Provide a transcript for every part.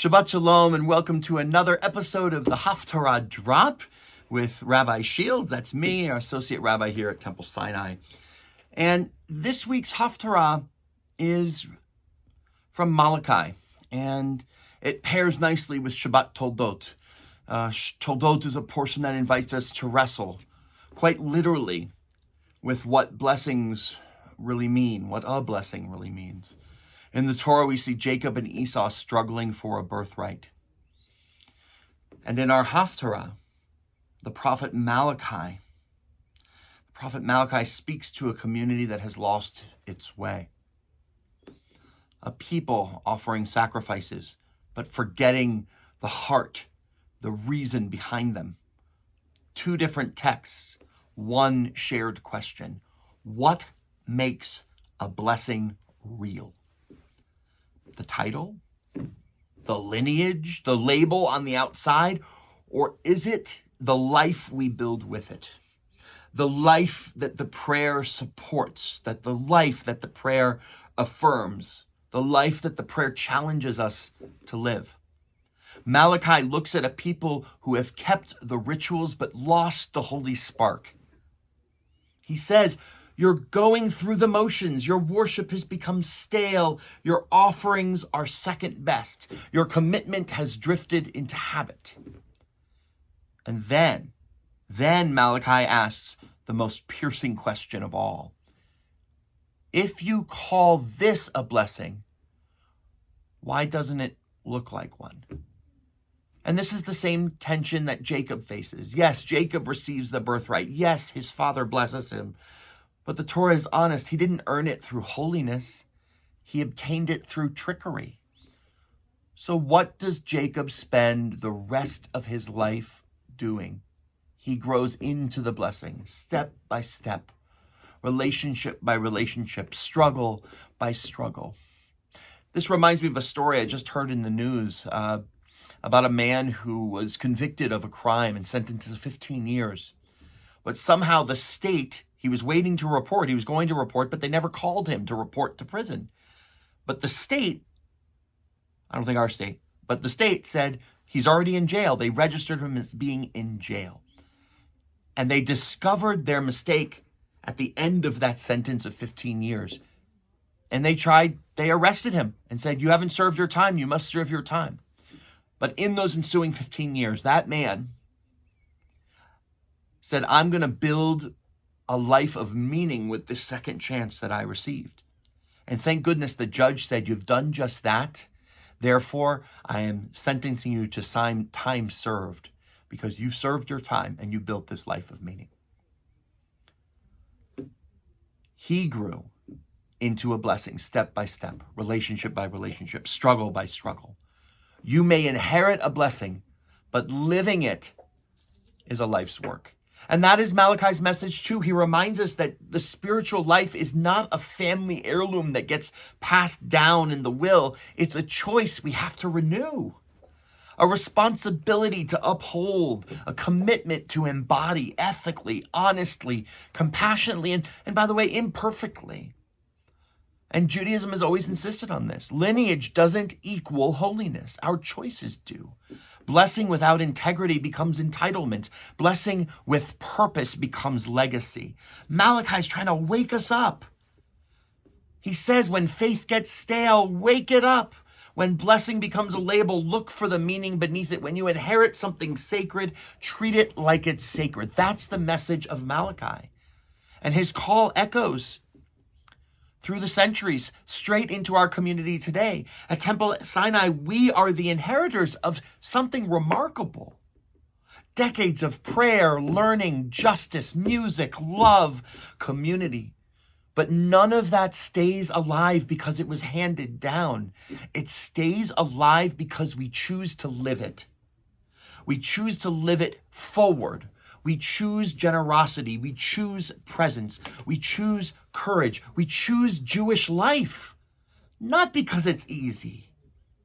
Shabbat Shalom and welcome to another episode of the Haftarah Drop with Rabbi Shields. That's me, our associate rabbi here at Temple Sinai. And this week's Haftarah is from Malachi, and it pairs nicely with Shabbat Toldot. Toldot is a portion that invites us to wrestle, quite literally, with what blessings really mean, what a blessing really means. In the Torah, we see Jacob and Esau struggling for a birthright. And in our Haftarah, the prophet Malachi speaks to a community that has lost its way. A people offering sacrifices, but forgetting the heart, the reason behind them. Two different texts, one shared question. What makes a blessing real? The title, the lineage, the label on the outside, or is it the life we build with it? The life that the prayer supports, that the life that the prayer affirms, the life that the prayer challenges us to live. Malachi looks at a people who have kept the rituals but lost the holy spark. He says, you're going through the motions. Your worship has become stale. Your offerings are second best. Your commitment has drifted into habit. And then Malachi asks the most piercing question of all. If you call this a blessing, why doesn't it look like one? And this is the same tension that Jacob faces. Yes, Jacob receives the birthright. Yes, his father blesses him. But the Torah is honest. He didn't earn it through holiness. He obtained it through trickery. So what does Jacob spend the rest of his life doing? He grows into the blessing, step by step, relationship by relationship, struggle by struggle. This reminds me of a story I just heard in the news about a man who was convicted of a crime and sentenced to 15 years. But somehow the state, he was waiting to report. He was going to report, but they never called him to report to prison. But the state, I don't think our state, but the state said he's already in jail. They registered him as being in jail. And they discovered their mistake at the end of that sentence of 15 years. And they arrested him and said, you haven't served your time. You must serve your time. But in those ensuing 15 years, that man said, I'm going to build a life of meaning with this second chance that I received. And thank goodness the judge said, you've done just that. Therefore, I am sentencing you to time served because you served your time and you built this life of meaning. He grew into a blessing step by step, relationship by relationship, struggle by struggle. You may inherit a blessing, but living it is a life's work. And that is Malachi's message too. He reminds us that the spiritual life is not a family heirloom that gets passed down in the will. It's a choice we have to renew, a responsibility to uphold, a commitment to embody ethically, honestly, compassionately, and by the way, imperfectly. And Judaism has always insisted on this. Lineage doesn't equal holiness. Our choices do. Blessing without integrity becomes entitlement. Blessing with purpose becomes legacy. Malachi's trying to wake us up. He says when faith gets stale, wake it up. When blessing becomes a label, look for the meaning beneath it. When you inherit something sacred, treat it like it's sacred. That's the message of Malachi. And his call echoes through the centuries, straight into our community today. At Temple Sinai, we are the inheritors of something remarkable. Decades of prayer, learning, justice, music, love, community. But none of that stays alive because it was handed down. It stays alive because we choose to live it. We choose to live it forward. We choose generosity. We choose presence. We choose courage. We choose Jewish life. Not because it's easy.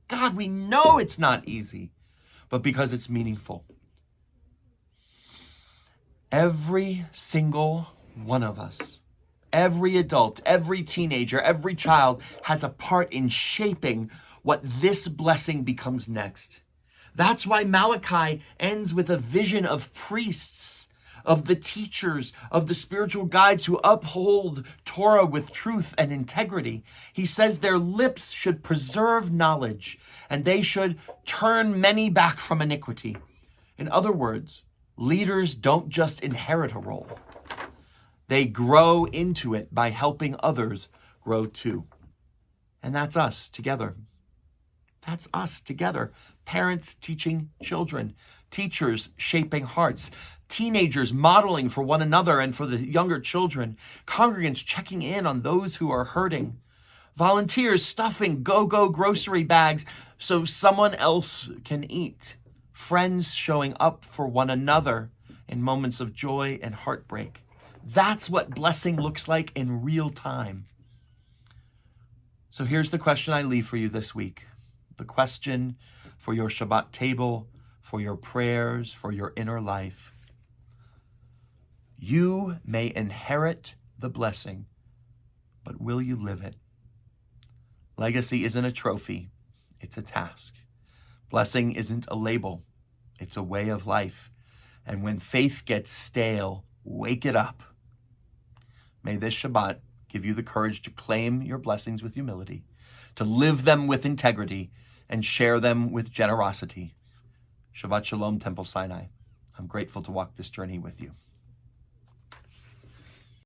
God, we know it's not easy, but because it's meaningful. Every single one of us, every adult, every teenager, every child has a part in shaping what this blessing becomes next. That's why Malachi ends with a vision of priests, of the teachers, of the spiritual guides who uphold Torah with truth and integrity. He says their lips should preserve knowledge, and they should turn many back from iniquity. In other words, leaders don't just inherit a role. They grow into it by helping others grow too. And that's us together. That's us together. Parents teaching children, teachers shaping hearts, teenagers modeling for one another and for the younger children, congregants checking in on those who are hurting, volunteers stuffing go-go grocery bags so someone else can eat, friends showing up for one another in moments of joy and heartbreak. That's what blessing looks like in real time. So here's the question I leave for you this week. The question for your Shabbat table, for your prayers, for your inner life. You may inherit the blessing, but will you live it? Legacy isn't a trophy, it's a task. Blessing isn't a label, it's a way of life. And when faith gets stale, wake it up. May this Shabbat give you the courage to claim your blessings with humility, to live them with integrity, and share them with generosity. Shabbat Shalom, Temple Sinai. I'm grateful to walk this journey with you.